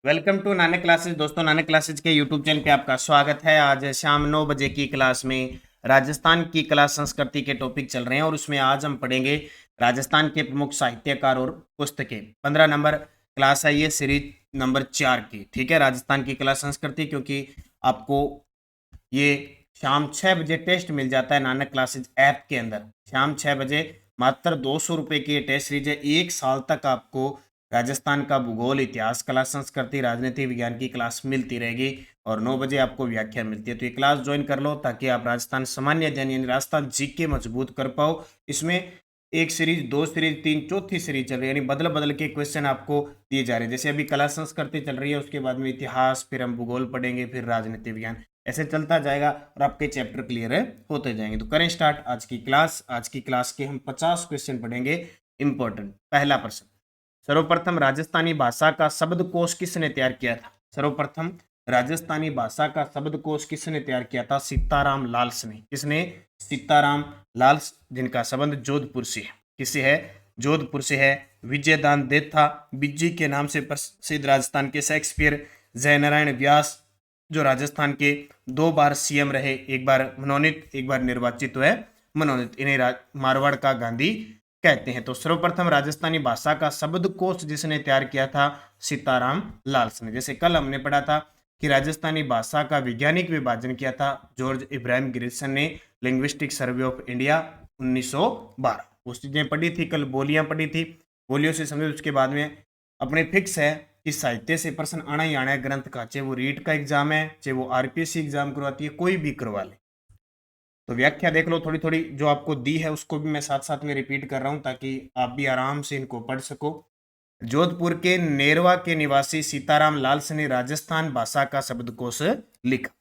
Welcome to Nanak classes. दोस्तों, Nanak classes के YouTube channel पे आपका स्वागत है। आज शाम 9 बजे की क्लास में राजस्थान की कला संस्कृति के टॉपिक चल रहे हैं और उसमें आज हम पढ़ेंगे राजस्थान के प्रमुख साहित्यकार और पुस्तकें। 15 नंबर क्लास है ये, सीरीज नंबर 4 की। ठीक है, राजस्थान की कला संस्कृति, क्योंकि आपको ये शाम 6 बजे टेस्ट मिल जाता है नानक क्लासेज ऐप के अंदर। शाम 6 बजे मात्र 200 रुपये की ये टेस्ट सीरीज है। 1 साल तक आपको राजस्थान का भूगोल, इतिहास, कला, संस्कृति, राजनीति विज्ञान की क्लास मिलती रहेगी और 9 बजे आपको व्याख्यान मिलती है। तो ये क्लास ज्वाइन कर लो ताकि आप राजस्थान सामान्य अध्ययन यानी राजस्थान जीके मजबूत कर पाओ। इसमें एक सीरीज, दो सीरीज, तीन, चौथी सीरीज चल रही है, यानी बदल बदल के क्वेश्चन आपको दिए जा रहे हैं। जैसे अभी कला संस्कृति चल रही है, उसके बाद में इतिहास, फिर हम भूगोल पढ़ेंगे, फिर राजनीति विज्ञान, ऐसे चलता जाएगा और आपके चैप्टर क्लियर होते जाएंगे। तो करें स्टार्ट आज की क्लास। आज की क्लास के हम 50 क्वेश्चन पढ़ेंगे। इंपॉर्टेंट पहला प्रश्न, सर्वप्रथम राजस्थानी भाषा का शब्दकोश किसने तैयार किया था? सर्वप्रथम राजस्थानी भाषा का शब्दकोश किसने तैयार किया था? सीताराम लाल्स ने। किसने? सीताराम लाल्स, जिनका संबंध जोधपुर से है। किससे है? जोधपुर से है। विजयदान देथा बिज्जी के नाम से प्रसिद्ध राजस्थान के शेक्सपियर। जयनारायण व्यास, जो राजस्थान के 2 बार सीएम रहे, एक बार मनोनीत, एक बार निर्वाचित हुए मनोनीत। इन्हें मारवाड़ का गांधी कहते हैं। तो सर्वप्रथम राजस्थानी भाषा का शब्दकोश जिसने तैयार किया था, सीताराम लाल्स ने। जैसे कल हमने पढ़ा था कि राजस्थानी भाषा का वैज्ञानिक विभाजन किया था जॉर्ज इब्राहिम ग्रिसन ने, लिंग्विस्टिक सर्वे ऑफ इंडिया 1912। वो चीजें पढ़ी थी कल, बोलियां पढ़ी थी, बोलियों से समझे। उसके बाद में अपने फिक्स है कि साहित्य से प्रश्न आना ही आना है ग्रंथ का, चाहे वो रीट का एग्जाम है, चाहे वो आरपीएससी एग्जाम करवाती है, कोई भी करवा ले। तो व्याख्या देख लो थोड़ी थोड़ी, जो आपको दी है उसको भी मैं साथ साथ में रिपीट कर रहा हूं ताकि आप भी आराम से इनको पढ़ सको। जोधपुर के नेरवा के निवासी सीताराम लाल्स ने राजस्थान भाषा का शब्दकोश लिखा।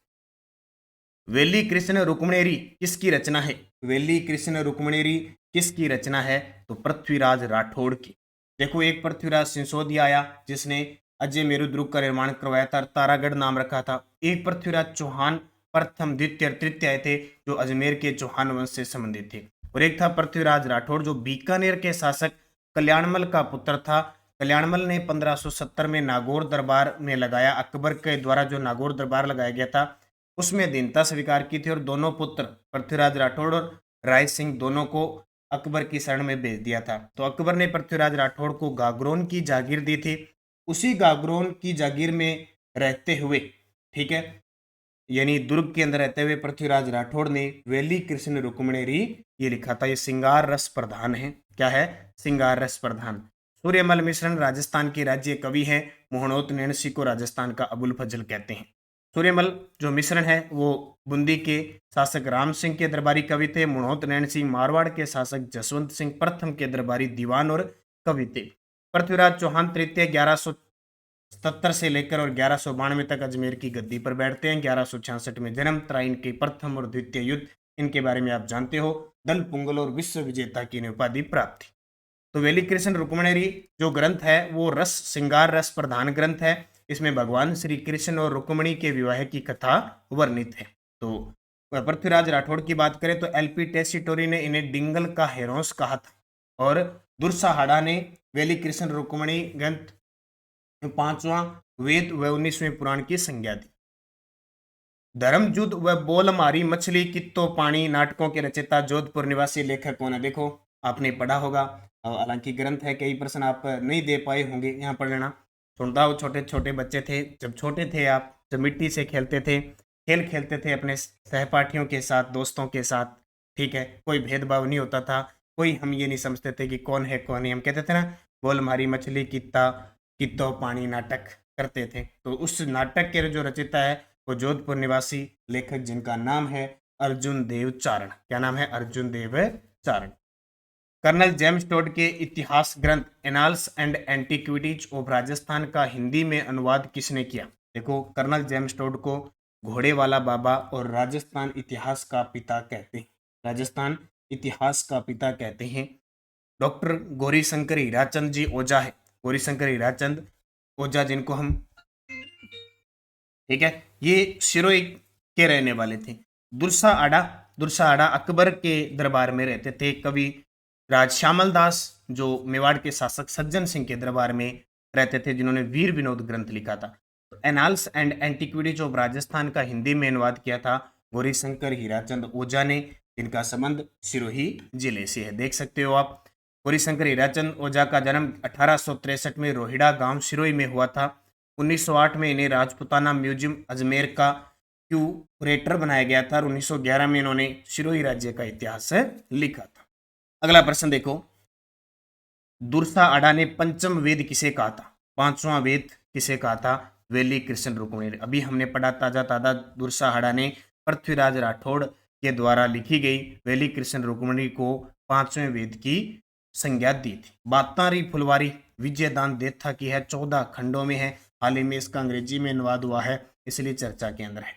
वेली कृष्ण रुक्मणेरी किसकी रचना है? वेली कृष्ण रुक्मणेरी किसकी रचना है? तो पृथ्वीराज राठौड़ की। देखो, एक पृथ्वीराज सिंसोदिया आया जिसने अजय मेरु दुर्ग का निर्माण करवाया था, तारागढ़ नाम रखा था। एक पृथ्वीराज चौहान प्रथम, द्वितीय और तृतीय आए थे, जो अजमेर के चौहान वंश से संबंधित थे। और एक था पृथ्वीराज राठौड़, जो बीकानेर के शासक कल्याणमल का पुत्र था। कल्याणमल ने 1570 में नागौर दरबार में लगाया, अकबर के द्वारा जो नागौर दरबार लगाया गया था उसमें अधीनता स्वीकार की थी और दोनों पुत्र पृथ्वीराज राठौड़ और राय सिंह दोनों को अकबर की शरण में भेज दिया था। तो अकबर ने पृथ्वीराज राठौड़ को गागरोन की जागीर दी थी। उसी गागरोन की जागीर में रहते हुए, ठीक है, यानी दुर्ग के अंदर रहते हुए पृथ्वीराज राठौड़ ने वेली कृष्ण रुक्मणेरी ये लिखा था। ये श्रृंगार रस प्रधान है। क्या है? श्रृंगार रस प्रधान। सूर्यमल मिश्रण राजस्थान के राज्य कवि हैं। मोहनोत नैणसी को राजस्थान का अबुल फजल कहते हैं। सूर्यमल जो मिश्रण है वो बूंदी के शासक राम सिंह के दरबारी कवि थे। मोहनोत नैणसी मारवाड़ के शासक जसवंत सिंह प्रथम के दरबारी दीवान और कवि थे। पृथ्वीराज चौहान तृतीय 1177 से लेकर और 1192 तक अजमेर की गद्दी पर बैठते हैं। 1166 में जन्म, तराइन के प्रथम और द्वितीय युद्ध, इनके बारे में आप जानते हो। दल पुंगल और विश्व विजेता की उपाधि प्राप्त थी। तो वेली कृष्ण रुक्मणेरी जो ग्रंथ है वो रस, श्रृंगार रस प्रधान ग्रंथ है। इसमें भगवान श्री कृष्ण और रुक्मणी के विवाह की कथा वर्णित है। तो पृथ्वीराज राठौड़ की बात करें तो एलपी टेसीटोरी ने इन्हें डिंगल का हेरोंस कहा था और दुर्साहाड़ा ने वेली कृष्ण रुक्मणी ग्रंथ 5वां वेद व 19वें पुराण की संज्ञा दी। धर्मयुद्ध व बोल मारी मछली कित्तो पानी नाटकों के रचयिता जोधपुर निवासी लेखक कौन है? देखो, आपने पढ़ा होगा, हालांकि ग्रंथ है, कई प्रश्न आप नहीं दे पाए होंगे, यहाँ पढ़ लेना। सुनता हो, छोटे छोटे बच्चे थे, जब छोटे थे आप, जब मिट्टी से खेलते थे, खेल खेलते थे अपने सहपाठियों के साथ, दोस्तों के साथ, ठीक है, कोई भेदभाव नहीं होता था, कोई हम ये नहीं समझते थे कि कौन है कौन नहीं। हम कहते थे ना, बोल मारी मछली कित्ता कित्तो पानी नाटक करते थे। तो उस नाटक के जो रचयिता है वो जोधपुर निवासी लेखक जिनका नाम है अर्जुन देव चारण। क्या नाम है? अर्जुन देव चारण। कर्नल जेम्स टोड के इतिहास ग्रंथ annals and antiquities of Rajasthan का हिंदी में अनुवाद किसने किया? देखो, कर्नल जेम्स टोड को घोड़े वाला बाबा और राजस्थान इतिहास का पिता कहते हैं। राजस्थान इतिहास का पिता कहते हैं डॉक्टर गौरीशंकर हीराचंद जी ओझा है। गौरीशंकर हीराचंद ओझा, जिनको हम, ठीक है, ये सिरोही के रहने वाले थे। दुर्सा आड़ा अकबर के दरबार में रहते थे। कवि राज श्यामल दास जो मेवाड़ के शासक सज्जन सिंह के दरबार में रहते थे जिन्होंने वीर विनोद ग्रंथ लिखा था। तो annals and antiquities of Rajasthan का हिंदी में अनुवाद किया था गौरीशंकर हीराचंद ओझा ने, जिनका संबंध सिरोही जिले से है। देख सकते हो आप, गौरीशंकर हीराचंद ओझा का जन्म 1863 में रोहिड़ा गांव सिरोही में हुआ था। 1908 में इन्हें राजपुताना म्यूजियम अजमेर का क्यूरेटर बनाया गया था और 1911 में इन्होंने सिरोही राज्य का इतिहास लिखा था। अगला प्रश्न देखो, दुर्सा आडा ने पंचम वेद किसे कहा था? पांचवा वेद किसे कहा था? वेली कृष्ण रुक्मिणी। अभी हमने पढ़ा ताजा ताजा, दुर्सा आडा ने पृथ्वीराज राठौड़ के द्वारा लिखी गई वेली कृष्ण रुक्मिणी को पांचवें वेद की संज्ञा दी थी। बातारी फुलवारी विजयदान देथा की है, 14 खंडों में है, हाल ही में इसका अंग्रेजी में अनुवाद हुआ है, इसलिए चर्चा के अंदर है।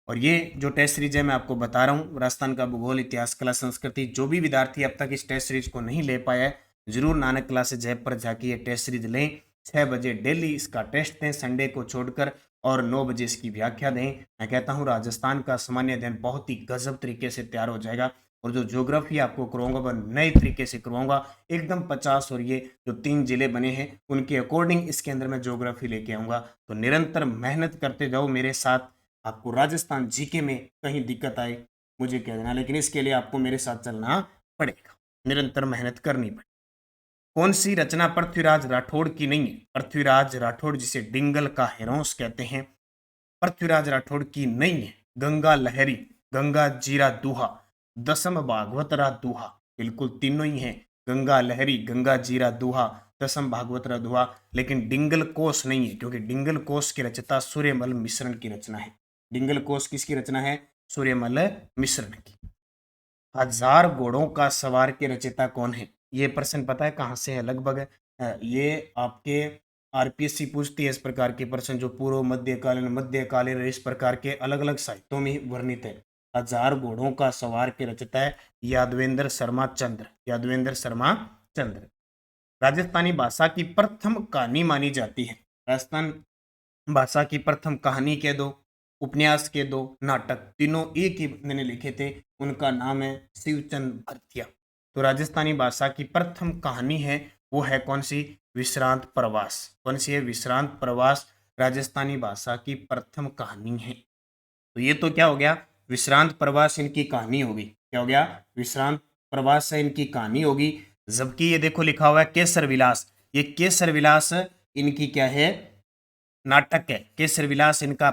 और ये जो टेस्ट सीरीज है मैं आपको बता रहा हूँ, राजस्थान का भूगोल, इतिहास, कला, संस्कृति, जो भी विद्यार्थी अब तक इस टेस्ट सीरीज को नहीं ले पाया है, जरूर नानक क्लासेज ऐप पर जाके ये टेस्ट सीरीज लें। 6 बजे डेली इसका टेस्ट दें संडे को छोड़कर, और 9 बजे इसकी व्याख्या दें। मैं कहता हूँ राजस्थान का सामान्य अध्ययन बहुत ही गजब तरीके से तैयार हो जाएगा, और जो ज्योग्राफी आपको करवाऊंगा वह नए तरीके से करवाऊंगा एकदम 50, और ये जो 3 जिले बने हैं उनके अकॉर्डिंग इसके अंदर मैं ज्योग्राफी लेके आऊंगा। तो निरंतर मेहनत करते जाओ मेरे साथ। आपको राजस्थान जीके में कहीं दिक्कत आए मुझे कह देना, लेकिन इसके लिए आपको मेरे साथ चलना पड़ेगा, निरंतर मेहनत करनी पड़ेगी। कौन सी रचना पृथ्वीराज राठौड़ की नहीं है? पृथ्वीराज राठौड़ जिसे डिंगल का हेरोंस कहते हैं, पृथ्वीराज राठौड़ की नहीं है। गंगा लहरी, गंगा जीरा दूहा, दसम भागवतरा दूहा, बिल्कुल तीनों ही हैं, गंगा लहरी, गंगा जीरा दूहा, दसम भागवतरा दूहा। लेकिन डिंगल कोश नहीं है, क्योंकि डिंगल कोश की रचना सूर्यमल मिश्रण की रचना है। डिंगल कोश किसकी रचना है? सूर्यमल मिश्रण की। हजार घोड़ों का सवार के रचयिता कौन है? ये प्रश्न पता है कहाँ से है लगभग? ये आपके आरपीएससी पूछती है इस प्रकार के प्रश्न, जो पूर्व मध्यकालीन इस प्रकार के अलग अलग साहित्यों में वर्णित है। हजार घोड़ों का सवार के रचयिता है यादवेंद्र शर्मा चंद्र, यादवेंद्र शर्मा चंद्र। राजस्थानी भाषा की प्रथम कहानी मानी जाती है। राजस्थान भाषा की प्रथम कहानी के दो, उपन्यास के दो, नाटक, तीनों एक ही बंदे ने लिखे थे, उनका नाम है शिवचंद भरतिया। तो राजस्थानी भाषा की प्रथम कहानी है वो है कौन सी? विश्रांत प्रवास। कौन सी है? विश्रांत प्रवास राजस्थानी भाषा की प्रथम कहानी है। तो ये तो क्या हो गया? विश्रांत प्रवास इनकी कहानी होगी। क्या हो गया? विश्रांत प्रवास से इनकी कहानी होगी। जबकि ये देखो लिखा हुआ है केसर विलास, ये केसर विलास इनकी क्या है? नाटक है। केसर विलास इनका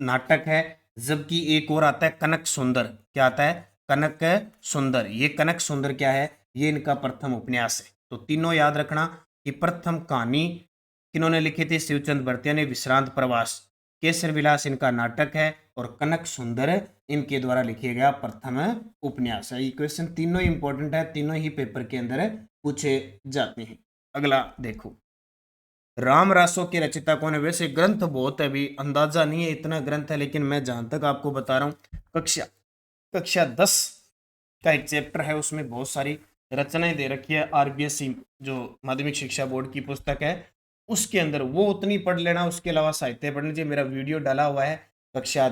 नाटक है। जबकि एक और आता है कनक सुंदर। क्या आता है? कनक सुंदर। ये कनक सुंदर क्या है? ये इनका प्रथम उपन्यास है। तो तीनों याद रखना कि प्रथम कहानी किन्होंने लिखी थी? शिवचंद भरतिया ने, विश्रांत प्रवास। केसर विलास इनका नाटक है, और कनक सुंदर इनके द्वारा लिखे गया प्रथम उपन्यास है। ये क्वेश्चन तीनों इंपॉर्टेंट है, तीनों ही पेपर के अंदर पूछे जाते हैं। अगला देखो, राम रासो के रचयिता कौन है? वैसे ग्रंथ बहुत है, अभी अंदाजा नहीं है इतना ग्रंथ है, लेकिन मैं जहां तक आपको बता रहा हूँ, कक्षा 10 का एक चैप्टर है, उसमें बहुत सारी रचनाएं दे रखी है। आरबीएससी जो माध्यमिक शिक्षा बोर्ड की पुस्तक है उसके अंदर वो उतनी पढ़ लेना, उसके अलावा साहित्य पढ़ने चाहिए। मेरा वीडियो डाला हुआ है कक्षा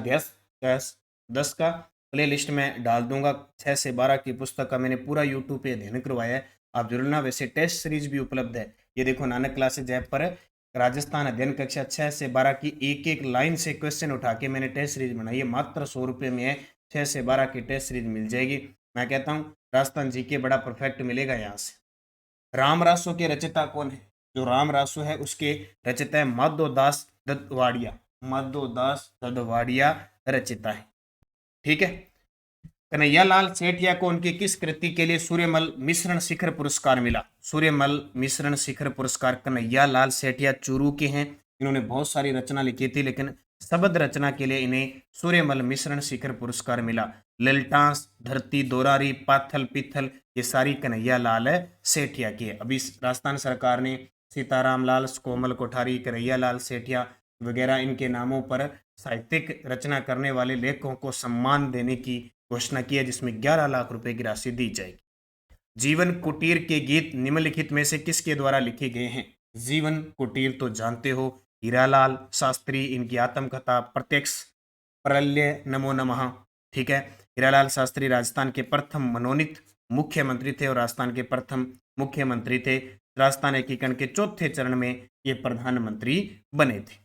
10 का, प्ले लिस्ट में डाल दूंगा। 6 से 12 की पुस्तक का मैंने पूरा यूट्यूब पे अध्ययन करवाया है, आप जरूर ना। वैसे टेस्ट सीरीज भी उपलब्ध है, ये देखो नानक क्लासेज ऐप पर राजस्थान अध्ययन कक्षा 6 से 12 की एक एक लाइन से क्वेश्चन उठा के मैंने टेस्ट सीरीज बनाई है, मात्र 100 रुपये में है। 6 से 12 की टेस्ट सीरीज मिल जाएगी। मैं कहता हूँ राजस्थान जीके बड़ा परफेक्ट मिलेगा यहाँ से। राम रासो के रचयिता कौन है? जो राम रासो है उसके रचयिता है माधोदास दत्तवाड़िया। माधोदास दत्तवाड़िया रचयिता है, ठीक है। कन्हैयालाल सेठिया को उनकी किस कृति के लिए सूर्यमल मिश्रण शिखर पुरस्कार मिला? सूर्यमल मिश्रण शिखर पुरस्कार कन्हैयालाल सेठिया चूरू के हैं, इन्होंने बहुत सारी रचना लिखी थी, लेकिन शब्द रचना के लिए इन्हें सूर्यमल मिश्रण शिखर पुरस्कार मिला। ललटांस, धरती दोरारी, पाथल पिथल, ये सारी कन्हैयालाल सेठिया की है। अभी राजस्थान सरकार ने सीताराम लाल, कोमल कोठारी, कन्हैयालाल सेठिया वगैरह इनके नामों पर साहित्यिक रचना करने वाले लेखकों को सम्मान देने की घोषणा की है, जिसमें 11 लाख रुपए की राशि दी जाएगी। जीवन कुटीर के गीत निम्नलिखित में से किसके द्वारा लिखे गए हैं? जीवन कुटीर तो जानते हो, हीरालाल शास्त्री, इनकी आत्मकथा प्रत्यक्ष प्रलय नमो नमः, ठीक है। हीरालाल शास्त्री राजस्थान के प्रथम मनोनीत मुख्यमंत्री थे और राजस्थान के प्रथम मुख्यमंत्री थे। राजस्थान एकीकरण के चौथे चरण में ये प्रधानमंत्री बने थे।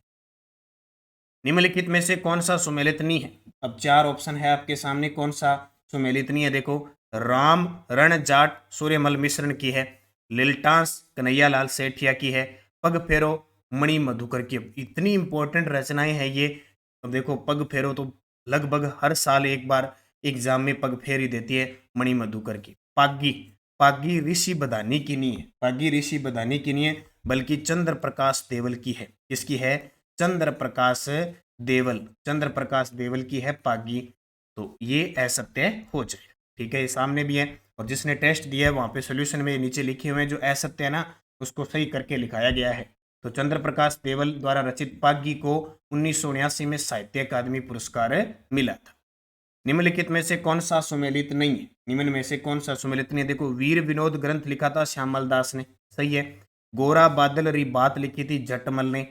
निम्नलिखित में से कौन सा सुमेलित नहीं है? अब चार ऑप्शन है आपके सामने, कौन सा सुमेलित नहीं है? देखो, राम रण जाट सूर्यमल मिश्रण की है, लिलटांस कन्हैयालाल सेठिया की है, पग फेरो मणि मधुकर की। इतनी इंपॉर्टेंट रचनाएं हैं ये। अब देखो, पग फेरो तो लगभग हर साल एक बार एग्जाम में पग फेर ही देती है मणि मधुकर की। पागी, पागी ऋषि बदानी की नहीं है, पागी ऋषि बदानी की नहीं है, बल्कि चंद्र प्रकाश देवल की है। किसकी है? चंद्र प्रकाश देवल, चंद्र प्रकाश देवल की है पागी। तो ये असत्य हो जाए। ठीक है, ये सामने भी है, और जिसने टेस्ट दिया है वहां पे सोल्यूशन में नीचे लिखे हुए हैं जो असत्य है ना, उसको सही करके लिखाया गया है। तो चंद्र प्रकाश देवल द्वारा रचित पागी को 1979 में साहित्य अकादमी पुरस्कार मिला था। निम्नलिखित में से कौन सा सुमेलित नहीं है? निम्न में से कौन सा सुमेलित नहीं है? देखो, वीर विनोद ग्रंथ लिखा था श्यामल दास ने, सही है। गोरा बादल री बात लिखी थी जटमल ने।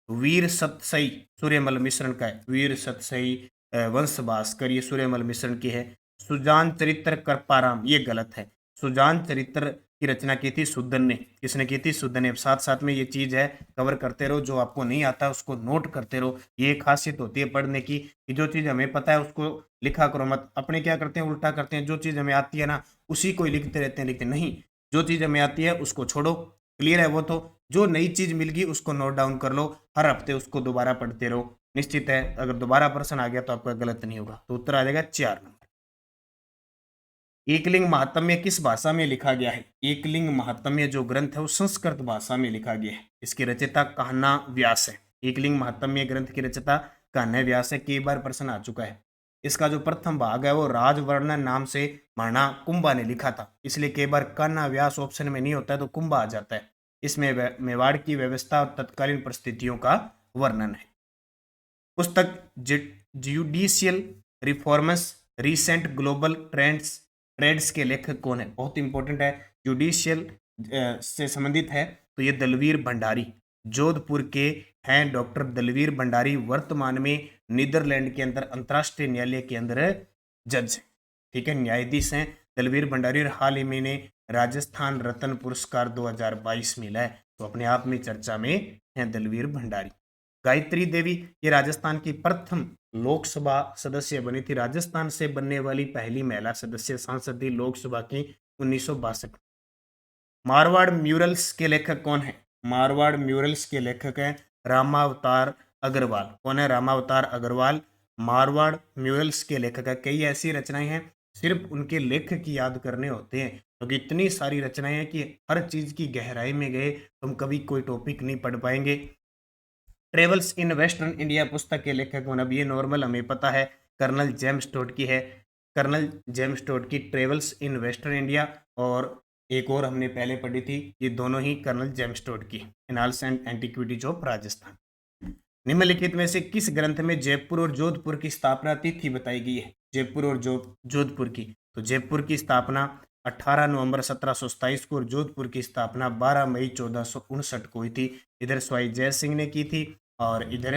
वीर सतसई सूर्यमल मिश्रण का है, वीर सतसई वंश भास्कर ये सूर्यमल मिश्रण की है। सुजान चरित्र कृपाराम ये गलत है, सुजान चरित्र की रचना की थी सुदन ने। किसने की थी? सुदन ने। साथ साथ में ये चीज है, कवर करते रहो, जो आपको नहीं आता उसको नोट करते रहो। ये खासियत होती है पढ़ने की कि जो चीज हमें पता है उसको लिखा करो मत। अपने क्या करते हैं, उल्टा करते हैं, जो चीज हमें आती है ना उसी को लिखते रहते हैं, लिखते नहीं, जो चीज हमें आती है उसको छोड़ो। क्लियर है? वो तो जो नई चीज मिल गई उसको नोट डाउन कर लो, हर हफ्ते उसको दोबारा पढ़ते रहो। निश्चित है अगर दोबारा प्रश्न आ गया तो आपका गलत नहीं होगा। तो उत्तर आ जाएगा 4 नंबर। एकलिंग महात्म्य किस भाषा में लिखा गया है? एकलिंग महात्म्य जो ग्रंथ है वो संस्कृत भाषा में लिखा गया है। इसकी रचयिता कान्हा व्यास है। एकलिंग महात्म्य ग्रंथ की रचयिता कान्हा व्यास है। कई बार प्रश्न आ चुका है। इसका जो प्रथम भाग है वो राजवर्णन नाम से महाराणा कुंभा ने लिखा था, इसलिए कई बार कान्हा व्यास ऑप्शन में नहीं होता है तो कुंभा आ जाता है। इसमें मेवाड़ की व्यवस्था और तत्कालीन परिस्थितियों का वर्णन है। पुस्तक judicial reforms recent global trends के लेखक कौन है? बहुत इंपॉर्टेंट है, जुडिशियल से संबंधित है। तो ये दलवीर भंडारी जोधपुर के हैं। डॉक्टर दलवीर भंडारी वर्तमान में नीदरलैंड के अंदर अंतर्राष्ट्रीय न्यायालय के अंदर जज है। ठीक है, न्यायाधीश हैं दलवीर भंडारी। और हाल ही में राजस्थान रत्न पुरस्कार 2022 मिला है, तो अपने आप में चर्चा में है दलवीर भंडारी। गायत्री देवी ये राजस्थान की प्रथम लोकसभा सदस्य बनी थी, राजस्थान से बनने वाली पहली महिला सदस्य सांसद थी लोकसभा की 1962। मारवाड़ म्यूरल्स के लेखक कौन है? मारवाड़ म्यूरल्स के लेखक हैं रामावतार अग्रवाल। कौन है? रामावतार अग्रवाल मारवाड़ म्यूरल्स के लेखक है। कई ऐसी रचनाएं हैं सिर्फ उनके लेखक की याद करने होते हैं, क्योंकि तो इतनी सारी रचनाएं हैं कि हर चीज की गहराई में गए तो हम कभी कोई टॉपिक नहीं पढ़ पाएंगे। ट्रेवल्स इन वेस्टर्न इंडिया पुस्तक के लेखक कौन? अब ये नॉर्मल हमें पता है, कर्नल जेम्स टोड की है। कर्नल जेम्स टोड की ट्रेवल्स इन वेस्टर्न इंडिया, और एक और हमने पहले पढ़ी थी, ये दोनों ही कर्नल जेम्स टोड की, annals and antiquities of Rajasthan. निम्नलिखित में से किस ग्रंथ में जयपुर और जोधपुर की स्थापना तिथि बताई गई है? जयपुर और जोधपुर की, तो जयपुर की स्थापना 18 नवंबर 1727 को और जोधपुर की स्थापना 12 मई 1459 को हुई थी। इधर स्वाई जय सिंह ने की थी और इधर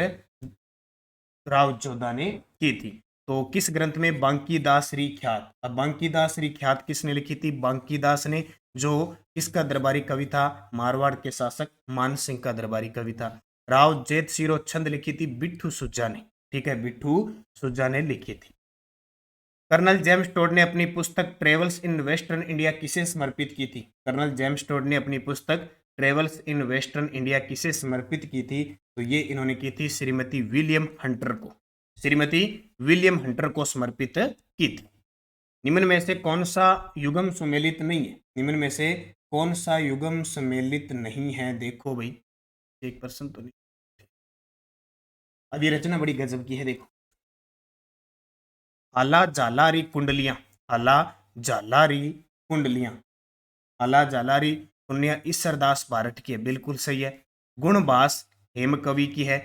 राव जोधा ने की थी। तो किस ग्रंथ में बांकीदास री ख्यात? अब बांकीदास री ख्यात किसने लिखी थी? बांकीदास ने, जो किसका दरबारी कवि था? मारवाड़ के शासक मान सिंह का दरबारी कवि था। राव जेत सिरो छंद लिखी थी बिट्ठू सुज्जा ने। ठीक है, बिट्ठू सुज्जा ने लिखी थी। कर्नल जेम्स टोड ने अपनी पुस्तक ट्रेवल्स इन वेस्टर्न इंडिया किसे समर्पित की थी? कर्नल जेम्स टोड ने अपनी पुस्तक ट्रेवल्स इन वेस्टर्न इंडिया किसे समर्पित की थी? तो ये इन्होंने की थी श्रीमती विलियम हंटर को, श्रीमती विलियम हंटर को समर्पित की थी। निम्न में से कौन सा युगम सुमेलित नहीं है? निम्न में से कौन सा युगम सम्मिलित नहीं है? देखो भाई, एक पर्सन तो नहीं। अब ये रचना बड़ी गजब की है, देखो। आला जालारी कुंडलियां, आला जालारी कुंडलियां, आला जालारी कुंडलियां ईश्वरदास बारठ की है, बिल्कुल सही है। गुणबास हेम कवि की है।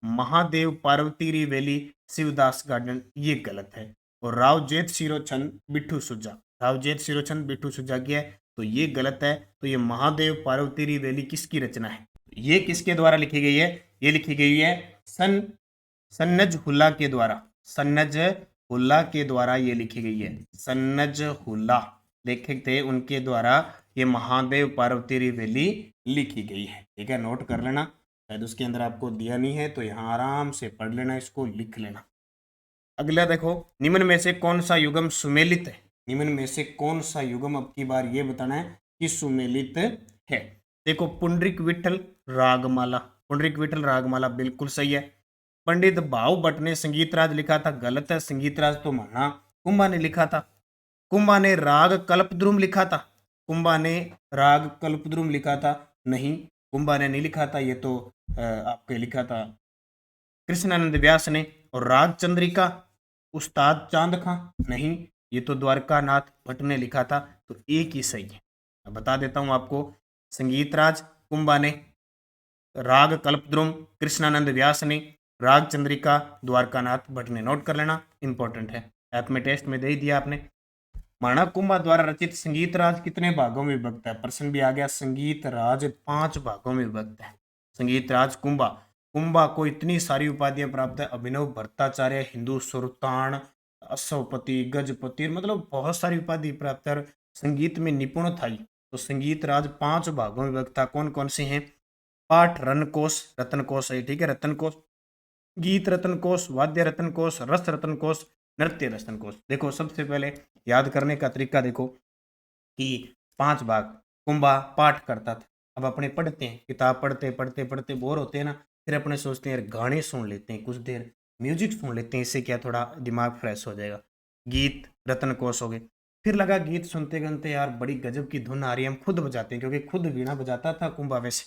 महादेव पार्वती री वैली शिवदास गार्डन ये गलत है। और रावजेत सिरोचंद बिट्ठू सुजा, रावजेत सिरोचंद बिट्ठू सुजा की है, तो ये गलत है। तो ये महादेव पार्वती री वैली किसकी रचना है? ये किसके द्वारा लिखी गई है? ये लिखी गई है सन्नज हुल्ला के द्वारा, सन्नज हुल्ला के द्वारा ये लिखी गई है। सन्नज हुल्ला लेखक थे, उनके द्वारा ये महादेव पार्वती री वैली लिखी गई है। ठीक है, नोट कर लेना, शायद उसके अंदर आपको दिया नहीं है तो यहाँ आराम से पढ़ लेना, इसको लिख लेना। अगला देखो, निम्न में से कौन सा युगम सुमेलित है? निम्न में से कौन सा युगम अब की बार ये बताना है कि सुमेलित है। देखो, पुंडरीक विठल रागमाला, पुंडरीक विठल रागमाला बिल्कुल सही है। पंडित भाव भट्ट ने संगीतराज लिखा था, गलत है। संगीतराज तो माना कुंभा ने लिखा था। कुंभा ने राग कल्पद्रुम लिखा था। कुंभा ने राग कल्पद्रुम लिखा था, नहीं, कुंभा ने नहीं लिखा था, ये तो आपके लिखा था कृष्णानंद व्यास ने। और राग चंद्रिका उस्ताद चांद खां, नहीं, ये तो द्वारकानाथ भट्ट ने लिखा था। तो एक ही सही है। मैं बता देता हूं आपको, संगीतराज कुंभा ने, राग कल्पद्रुम कृष्णानंद व्यास ने, राग चंद्रिका द्वारकानाथ भट्ट ने। नोट कर लेना, इंपॉर्टेंट है, ऐप में टेस्ट में दे ही दिया आपने। माणा कुंभा द्वारा रचित संगीत राज कितने भागों में विभक्त है? प्रश्न भी आ गया। संगीत राज 5 भागों में विभक्त है। संगीत राज कुंभा, कुंभा को इतनी सारी उपाधियां प्राप्त है, अभिनव भट्टाचार्य, हिंदू सुरतान, अश्वपति, गजपति, मतलब बहुत सारी उपाधि प्राप्त है। संगीत में निपुण था। तो संगीत राज 5 भागों में विभक्त था। कौन कौन से हैं? पाठ रत्न कोश, रत्न कोश है, ठीक है, रत्न कोश, गीत रत्न कोश, वाद्य रत्न कोश, रस रत्न कोश, नृत्य रत्न कोश। देखो, सबसे पहले याद करने का तरीका देखो कि 5 भाग कुंभा पाठ करता था। अब अपने पढ़ते हैं, किताब पढ़ते पढ़ते पढ़ते बोर होते हैं ना, फिर अपने सोचते हैं यार गाने सुन लेते हैं, कुछ देर म्यूजिक सुन लेते हैं, इससे क्या थोड़ा दिमाग फ्रेश हो जाएगा। गीत रत्न कोश हो गए। फिर लगा गीत सुनते सुनते यार बड़ी गजब की धुन आ रही है, हम खुद बजाते हैं, क्योंकि खुद वीणा बजाता था कुंभा वैसे।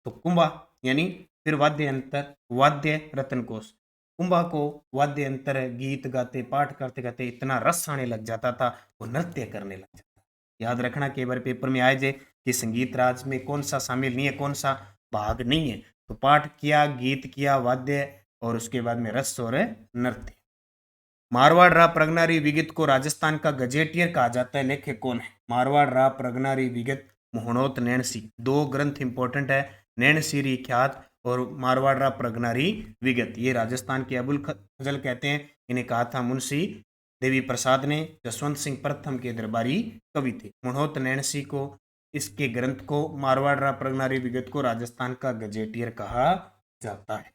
तो कुंभा यानी फिर वाद्य अंतर, वाद्य रत्न कोश। कुंभा को वाद्य अंतर गीत गाते पाठ करते करते इतना रस आने लग जाता था, वो नृत्य करने लग जाता। याद रखना, कई बार पेपर में आए जे कि संगीत राज में कौन सा शामिल नहीं है, कौन सा भाग नहीं है। तो पाठ किया, गीत किया, वाद्य, और उसके बाद में रस और नृत्य। मारवाड़ रा प्रगनारी विगत को राजस्थान का गजेटियर कहा जाता है, लेखक कौन है? मारवाड़ रा प्रगनारी विगत मोहनोत नैणसी। 2 ग्रंथ इंपॉर्टेंट है, नैणसी ख्यात और मारवाड़ रा प्रगनारी विगत। ये राजस्थान के अबुल फजल कहते हैं, इन्हें कहा था मुंशी देवी प्रसाद ने, जसवंत सिंह प्रथम के दरबारी कवि थे। मोहनोत नैणसी को, इसके ग्रंथ को, मारवाड़ रा प्रगनारी विगत को राजस्थान का गजेटियर कहा जाता है।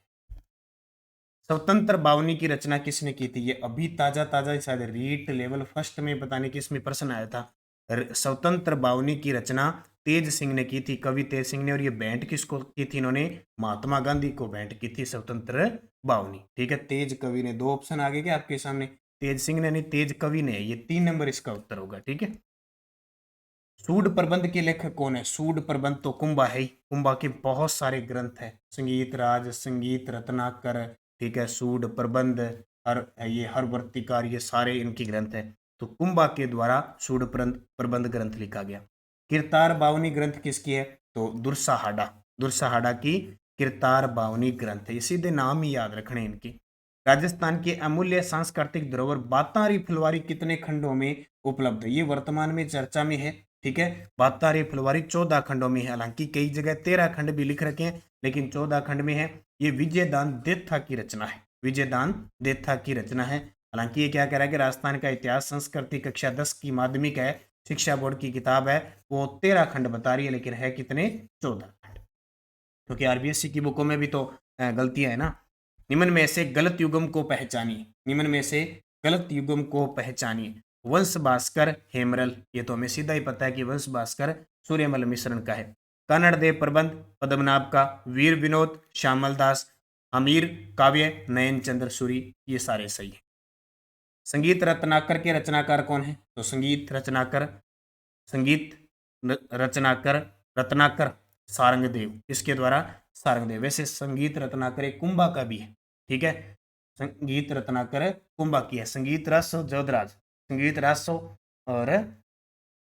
स्वतंत्र बावनी की रचना किसने की थी? ये अभी ताजा ताजा शायद रीट लेवल फर्स्ट में बताने की इसमें प्रश्न आया था। स्वतंत्र बावनी की रचना तेज सिंह ने की थी, कवि तेज सिंह ने। और ये भेंट किसको की थी? इन्होंने महात्मा गांधी को भेंट की थी स्वतंत्र बावनी। ठीक है, तेज कवि ने। 2 ऑप्शन आगे क्या आपके सामने? तेज सिंह ने नहीं, तेज कवि ने। ये 3 नंबर इसका उत्तर होगा। ठीक है, सूड प्रबंध के लेखक कौन है? सूड प्रबंध तो कुंभा है ही। कुंभा के बहुत सारे ग्रंथ हैं, संगीत राज, संगीत रत्नाकर, ठीक है, सूड प्रबंध, हर ये हर वर्तिकार, ये सारे इनके ग्रंथ हैं। तो कुंभा के द्वारा सूड प्रबंध ग्रंथ लिखा गया। किरतार बावनी ग्रंथ किसकी है? तो दुर्साहाडा, दुर्साहाडा की किरतार बावनी ग्रंथ है। ये सीधे नाम ही याद रखने इनके। राजस्थान के अमूल्य सांस्कृतिक धरोहर बातारी फुलवारी कितने खंडों में उपलब्ध है? ये वर्तमान में चर्चा में है। ठीक है, बातारी फुलवारी 14 खंडों में है। हालांकि कई जगह 13 खंड भी लिख रखे हैं, लेकिन 14 खंड में है। ये विजयदान देथा की रचना है, विजयदान देथा की रचना है। हालांकि ये क्या कह रहा है कि राजस्थान का इतिहास संस्कृति कक्षा 10 की माध्यमिक है, शिक्षा बोर्ड की किताब है, वो 13 खंड बता रही है, लेकिन है कितने? 14 खंड। क्योंकि आरबीएससी की बुकों में भी तो गलतियां है ना। निम्न में से गलत युगम को पहचानिए, निम्न में से गलत युगम को पहचानिए। वंश भास्कर हेमरल, ये तो हमें सीधा ही पता है कि वंश भास्कर सूर्यमल मिश्रण का है। कन्नड़ देव प्रबंध पद्मनाभ का। वीर विनोद श्यामल दास, अमीर काव्य नयन चंद्र सूरी, ये सारे सही है। संगीत रत्नाकर के रचनाकार कौन है? तो संगीत रचनाकर रत्नाकर सारंगदेव, इसके द्वारा सारंगदेव। वैसे संगीत रत्नाकर एक कुंभा का भी है। ठीक है, संगीत रत्नाकर कुंभा की है। संगीत रस जोधराज, संगीत रासो और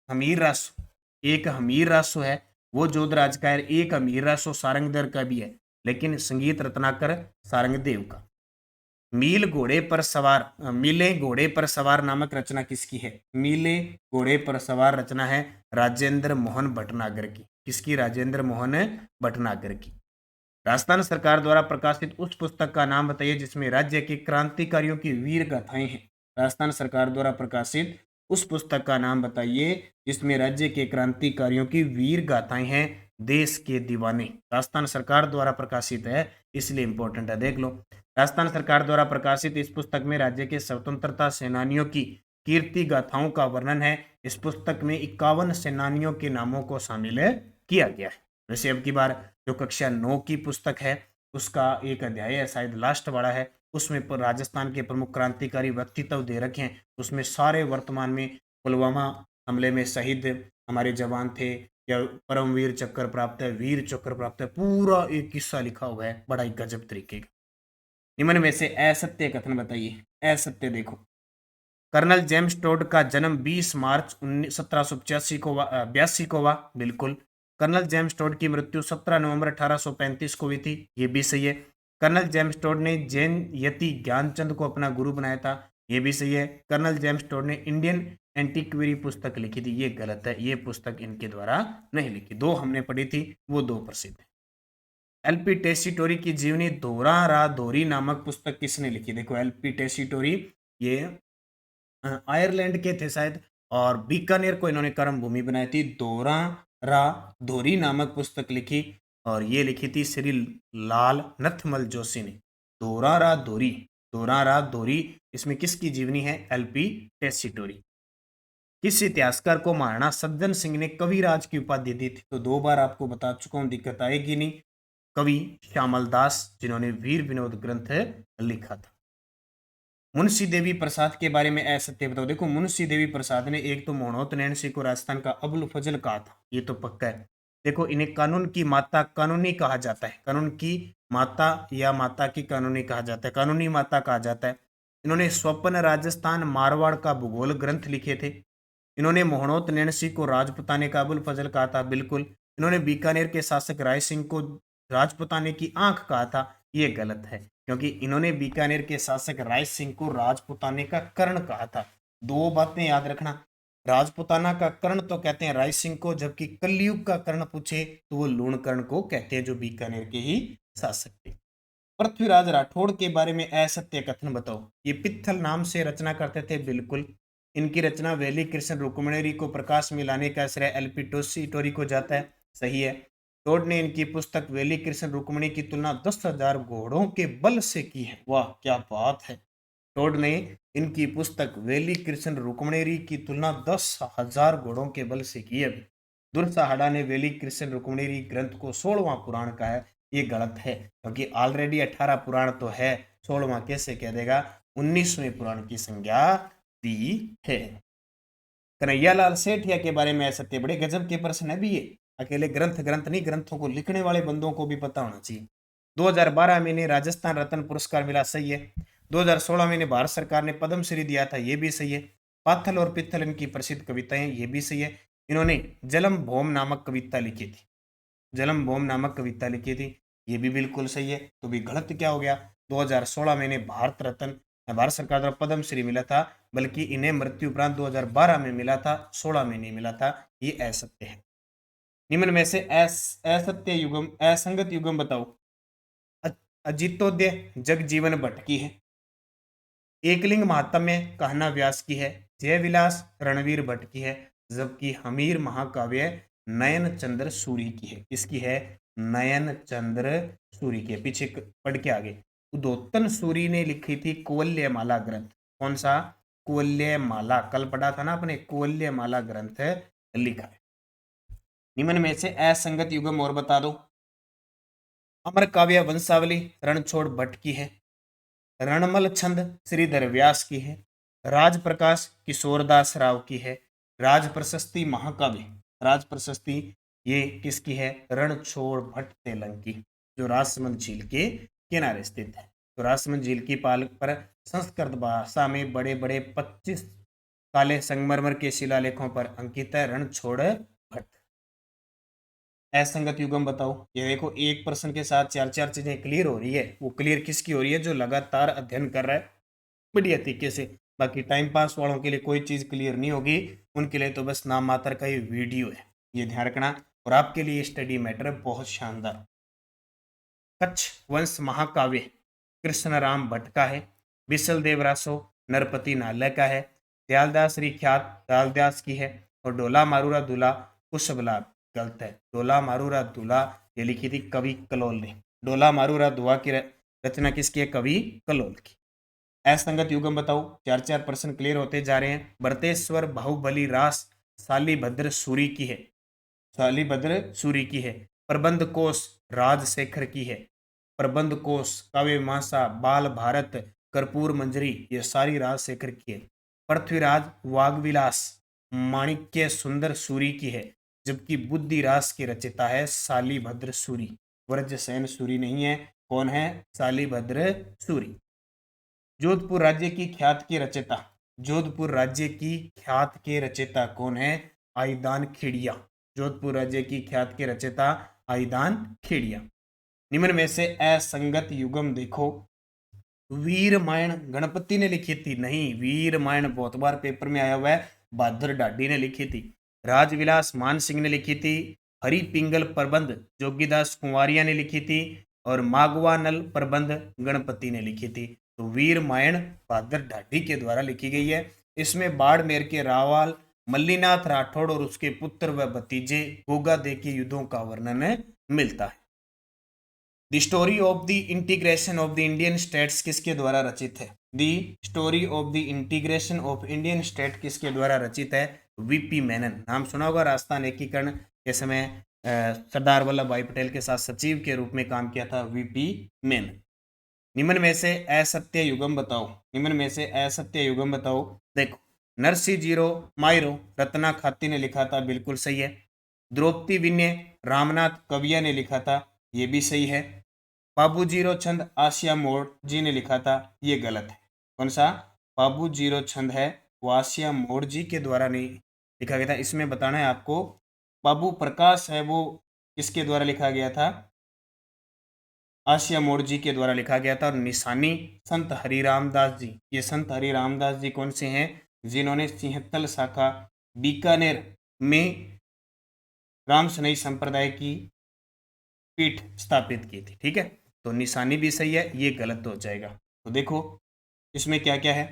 हमीर रासो, एक हमीर रासो है वो जोधराज का है, एक हमीर रासो सारंगदेव का भी है, लेकिन संगीत रत्नाकर सारंगदेव का। मील घोड़े पर सवार, मिले घोड़े पर सवार नामक रचना किसकी है? मिले घोड़े पर सवार रचना है राजेंद्र मोहन भटनागर की। किसकी? राजेंद्र मोहन भटनागर की। राजस्थान सरकार द्वारा प्रकाशित उस पुस्तक का नाम बताइए जिसमें राज्य के क्रांतिकारियों की वीर गाथाएं हैं। राजस्थान सरकार द्वारा प्रकाशित उस पुस्तक का नाम बताइए जिसमें राज्य के क्रांतिकारियों की वीर गाथाएं हैं। देश के दीवाने, राजस्थान सरकार द्वारा प्रकाशित है, इसलिए इंपॉर्टेंट है, देख लो। राजस्थान सरकार द्वारा प्रकाशित इस पुस्तक में राज्य के स्वतंत्रता सेनानियों की कीर्ति गाथाओं का वर्णन है। इस पुस्तक में 51 सेनानियों के नामों को शामिल किया गया है। वैसे अब की बार जो कक्षा 9 की पुस्तक है उसका एक अध्याय है, शायद लास्ट वाला है, उसमें राजस्थान के प्रमुख क्रांतिकारी व्यक्तित्व दे रखे हैं। उसमें सारे वर्तमान में पुलवामा हमले में शहीद हमारे जवान थे या परमवीर चक्र प्राप्त है, वीर चक्र प्राप्त है, पूरा एक किस्सा लिखा हुआ है बड़ा ही गजब तरीके का। निम्न में से असत्य कथन बताइए। असत्य देखो, कर्नल जेम्स टोड का जन्म 20 मार्च 1785 को 82 को हुआ, बिल्कुल। कर्नल जेम्स टोड की मृत्यु 17 नवंबर 1835 को हुई थी, ये भी सही है। कर्नल जेम्स टोड ने जैन यति ज्ञानचंद को अपना गुरु बनाया था, ये भी सही है। कर्नल जेम्स टोड ने इंडियन एंटीक्वेरी पुस्तक लिखी थी, ये गलत है, ये पुस्तक इनके द्वारा नहीं लिखी। दो हमने पढ़ी थी, वो दो प्रसिद्ध है। एलपी टेसीटोरी की जीवनी धोरा रा धोरी नामक पुस्तक किसने लिखी? देखो एलपी टेसीटोरी ये आयरलैंड के थे शायद, और बीकानेर को इन्होंने कर्म भूमि बनाई थी। दोरा रा धोरी नामक पुस्तक लिखी और ये लिखी थी श्री लाल नथमल जोशी ने। दोरा रा धोरी, दोरा रा धोरी, इसमें किसकी जीवनी है? एलपी टेसीटोरी। किस इतिहासकार को महाराणा सज्जन सिंह ने कविराज की उपाधि दी थी? तो दो बार आपको बता चुका हूं, दिक्कत आएगी नहीं। कवि श्यामल दास, जिन्होंने वीर विनोद ग्रंथ लिखा था। मुंशी देवी प्रसाद के बारे में असत्य बताओ। देखो मुंशी देवी प्रसाद ने एक तो मोहनोत नैन सिंह को राजस्थान का अबुल फजल कहा था, ये तो पक्का है। देखो इन्हें कानून की माता कानूनी कहा जाता है, कानून की माता या माता की कानूनी कहा जाता है, कानूनी माता कहा जाता है। इन्होंने स्वप्न राजस्थान मारवाड़ का भूगोल ग्रंथ लिखे थे। इन्होंने मोहनोत नैन सिंह को राजपुताने का अबुल फजल कहा था, बिल्कुल। इन्होंने बीकानेर के शासक राय सिंह को राजपुताने की आंख कहा था, ये गलत है, क्योंकि इन्होंने बीकानेर के शासक राय सिंह को राजपुताने का कर्ण कहा था। दो बातें याद रखना, राजपुताना का कर्ण तो कहते हैं राय सिंह को, जबकि कलयुग का कर्ण पूछे तो वो लूण कर्ण को कहते हैं, जो बीकानेर के ही शासक थे। पृथ्वीराज राठौड़ के बारे में असत्य कथन बताओ। ये पित्थल नाम से रचना करते थे, बिल्कुल। इनकी रचना वेली कृष्ण रुक्मिणी को प्रकाश में लाने का श्रेय एलपी टोरी को जाता है, सही है। टोड ने इनकी पुस्तक वेली कृष्ण रुक्मिणी की तुलना 10,000 घोड़ों के बल से की है। वाह क्या बात है। टोड ने इनकी पुस्तक वेली कृष्ण रुक्मिणी की तुलना 10,000 घोड़ों के बल से की है। दुर्साहड़ा ने वेली कृष्ण रुक्मिणी ग्रंथ को 16वां पुराण कहा है, ये गलत है, क्योंकि ऑलरेडी 18 पुराण तो है, 16वां कैसे कह देगा? 19वें पुराण की संज्ञा दी है। कन्हैयालाल सेठिया के बारे में असत्य, बड़े गजब के प्रश्न है भी ये। अकेले ग्रंथ ग्रंथ नहीं, ग्रंथों को लिखने वाले बंदों को भी पता होना चाहिए। 2012 में इन्हें राजस्थान रत्न पुरस्कार मिला, सही है। 2016 में इन्हें भारत सरकार ने पद्मश्री दिया था, ये भी सही है। पाथल और पित्थल इनकी प्रसिद्ध कविताएं, ये भी सही है। इन्होंने जलम भोम नामक कविता लिखी थी, जलम भोम नामक कविता लिखी थी, ये भी बिल्कुल सही है। तो भी गलत क्या हो गया? 2016 में इन्हें भारत रत्न भारत सरकार द्वारा पद्मश्री मिला था, बल्कि इन्हें मृत्यु उपरांत 2012 में मिला था, 16 में नहीं मिला था, ये असत्य है। निम्न में से असत्य युगम असंगत युगम बताओ। अजितोदय जगजीवन भट्ट की है, एकलिंग महात्म्य कहना व्यास की है, जय विलास रणवीर भट्ट की है, जबकि हमीर महाकाव्य नयन चंद्र सूरी की है। किसकी है? नयन चंद्र सूरी की है। पीछे पढ़ के आगे, उदोत्तन सूरी ने लिखी थी कुवल्यमाला ग्रंथ। कौन सा? कुवल्यमाला, कल पढ़ा था ना अपने, कुवल्यमाला ग्रंथ लिखा है। निम्न में से असंगत युगम और बता दो। अमर काव्य वंशावली रणछोड़ भट्ट की है, रणमल छंद श्रीधर व्यास की है, राज प्रकाश किशोरदास राव की है, राज प्रशस्ति महाकाव्य राज प्रशस्ति ये किसकी है? रणछोड़ भट्ट तेलंग की, जो राजसमंद झील के किनारे स्थित है। तो राजसमंद झील की पाल पर संस्कृत भाषा में बड़े बड़े 25 काले संगमरमर के शिलालेखों पर अंकित है रणछोड़ भट्ट। असंगत युगम बताओ। ये देखो एक प्रश्न के साथ चार चार चीजें क्लियर हो रही है। वो क्लियर किसकी हो रही है? जो लगातार अध्ययन कर रहा है बढ़िया तरीके से। बाकी टाइम पास वालों के लिए कोई चीज क्लियर नहीं होगी, उनके लिए तो बस नाम मात्र का ही वीडियो है, ये ध्यान रखना। और आपके लिए स्टडी मैटर बहुत शानदार। कच्छ वंश महाकाव्य कृष्ण राम भट्ट का है, बिसल देव रासो नरपति नालय का है, दयालदास री ख्यात दयालदास की है, और डोला मारूरा दूल्हा कुशबला गलत है। डोला मारूरा दूल्हा ये लिखी थी कवि कलोल ने। डोला मारूरा दुआ की रचना किसकी है? कवि कलोल की। असंगत युगम बताओ। चार चार प्रश्न क्लियर होते जा रहे हैं। बरतेश्वर बाहुबली रास शालीभद्र सूरी की है, शालीभद्र सूरी की है। प्रबंध कोश राजशेखर की है। प्रबंध कोश काव्य मासा बाल भारत कर्पूर मंजरी ये सारी राजशेखर की है। पृथ्वीराज वागविलास माणिक्य सुंदर सूरी की है, जबकि बुद्धि रास की रचयिता है शालीभद्र सूरी। व्रजसेन सूरी नहीं है। कौन है? शालीभद्र सूरी। जोधपुर राज्य की ख्यात के रचयिता, जोधपुर राज्य की ख्यात के रचयिता कौन है? आईदान खेड़िया। जोधपुर राज्य की ख्यात के रचयिता आईदान खेड़िया। निम्न में से असंगत युगम देखो। वीर रामायण गणपति ने लिखी थी? नहीं, वीर रामायण बहुत बार पेपर में आया हुआ है, बहादुर ढाडी ने लिखी थी। राजविलास मान सिंह ने लिखी थी। हरि पिंगल प्रबंध जोगीदास कुंवारिया ने लिखी थी, और मागवानल प्रबंध गणपति ने लिखी थी। तो वीर रामायण बहादुर ढाडी के द्वारा लिखी गई है। इसमें बाड़मेर के रावाल मल्लीनाथ राठौड़ और उसके पुत्र व भतीजे गोगा दे के युद्धों का वर्णन मिलता है। The story of the integration of the Indian states किसके द्वारा रचित है? The story of the integration of Indian state किसके द्वारा रचित है? वीपी मेनन। नाम सुना होगा। राजस्थान एकीकरण के समय सरदार वल्लभ भाई पटेल के साथ सचिव के रूप में काम किया था वीपी मेनन। निम्न में से असत्य युगम बताओ। निम्न में से असत्य युगम बताओ। देखो, नरसी जीरो मायरो रत्ना खाती ने लिखा था, बिल्कुल सही है। द्रौपदी विनय रामनाथ कविया ने लिखा था, ये भी सही है। बाबू जीरो छंद आसिया मोड़ जी ने लिखा था, ये गलत है। कौन सा बाबू जीरो छंद है? वो आसिया मोड़ जी के द्वारा नहीं लिखा गया था। इसमें बताना है आपको, बाबू प्रकाश है वो किसके द्वारा लिखा गया था? आसिया मोड़ जी के द्वारा लिखा गया था। और निशानी संत हरिराम दास जी। ये संत हरिराम दास जी कौन से हैं? जिन्होंने सिंहतल शाखा बीकानेर में राम सनई संप्रदाय की पीठ स्थापित की थी। ठीक है, तो निशानी भी सही है, ये गलत हो जाएगा। तो देखो इसमें क्या क्या है।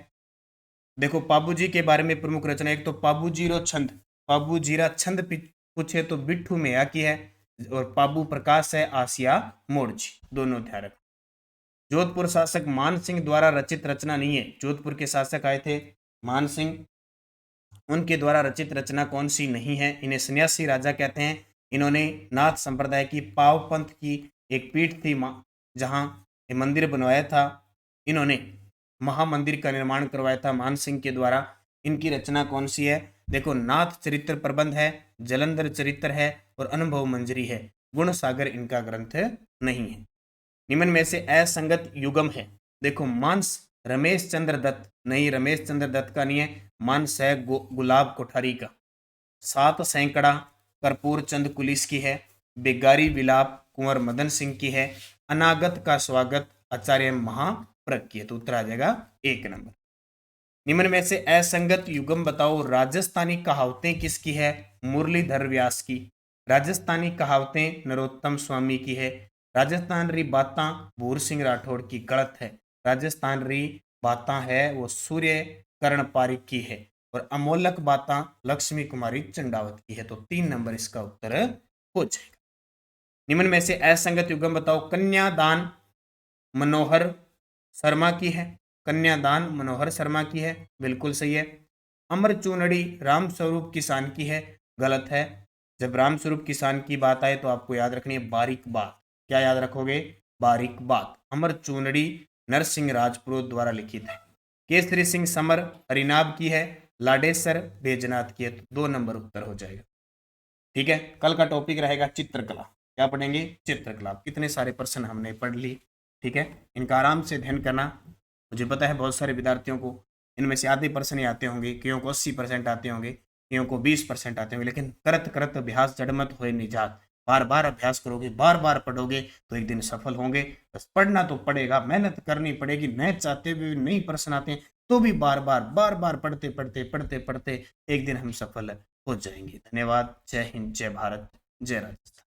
देखो, पाबू जी के बारे में प्रमुख रचना, एक तो पाबू जीरो छंद, पाबू जीरा छंद पूछे तो बिट्ठू मेया की है, और पाबू प्रकाश है आसिया मोड़जी, दोनों ध्यान रखो। जोधपुर शासक मान सिंह द्वारा रचित रचना नहीं है। जोधपुर के शासक आए थे मान सिंह, उनके द्वारा रचित रचना कौन सी नहीं है? इन्हें सन्यासी राजा कहते हैं। इन्होंने नाथ संप्रदाय की पाव पंथ की एक पीठ थी जहां मंदिर बनवाया था। इन्होंने महामंदिर का निर्माण करवाया था मान सिंह के द्वारा। इनकी रचना कौन सी है? देखो, नाथ चरित्र प्रबंध है, जलंधर चरित्र है, और अनुभव मंजरी है। गुण सागर इनका ग्रंथ नहीं है। निम्न में से असंगत युगम है। देखो, मांस रमेश चंद्र दत्त नहीं, रमेश चंद्र दत्त का नहीं है। मांस है गुलाब कोठारी का। सात सैकड़ा कर्पूर चंद कुलिस की है। बेगारी विलाप कुंवर मदन सिंह की है। अनागत का स्वागत आचार्य महाप्रज्ञ की है। तो उत्तर आ जाएगा 1 नंबर। निम्न में से असंगत युगम बताओ। राजस्थानी कहावतें किसकी है? मुरलीधर व्यास की। राजस्थानी कहावतें नरोत्तम स्वामी की है। राजस्थान री बातां भूर सिंह राठौड़ की, गलत है। राजस्थान री बातां है वो सूर्य कर्ण पारिक की है, और अमोलक बातां लक्ष्मी कुमारी चंडावत की है। तो 3 नंबर इसका उत्तर हो जाएगा। निम्न में से असंगत युगम बताओ। कन्यादान मनोहर शर्मा की है। कन्यादान मनोहर शर्मा की है, बिल्कुल सही है। अमर चूनड़ी रामस्वरूप किसान की है, गलत है। जब रामस्वरूप किसान की बात आए तो आपको याद रखनी है बारीक बात। क्या याद रखोगे? बारीक बात। अमर चूनड़ी नरसिंह राजपुरोहित द्वारा लिखित है। केसरी सिंह समर हरिनाब की है। लाडेसर बैजनाथ की है। तो 2 नंबर उत्तर हो जाएगा। ठीक है, कल का टॉपिक रहेगा चित्रकला। क्या पढ़ेंगे? चित्रकला। कितने सारे प्रश्न हमने पढ़ ली। ठीक है, इनका आराम से अध्ययन करना। मुझे पता है बहुत सारे विद्यार्थियों को इनमें से आधे % ही आते होंगे, कईयों को 80% आते होंगे, कईयों को 20% आते होंगे, लेकिन करत करत अभ्यास जड़मत होए निजात। बार बार अभ्यास करोगे, बार बार पढ़ोगे तो एक दिन सफल होंगे। बस पढ़ना तो पड़ेगा, मेहनत करनी पड़ेगी। न चाहते हुए नहीं प्रश्न आते हैं तो भी बार बार पढ़ते पढ़ते एक दिन हम सफल हो जाएंगे। धन्यवाद। जय हिंद, जय भारत, जय राजस्थान।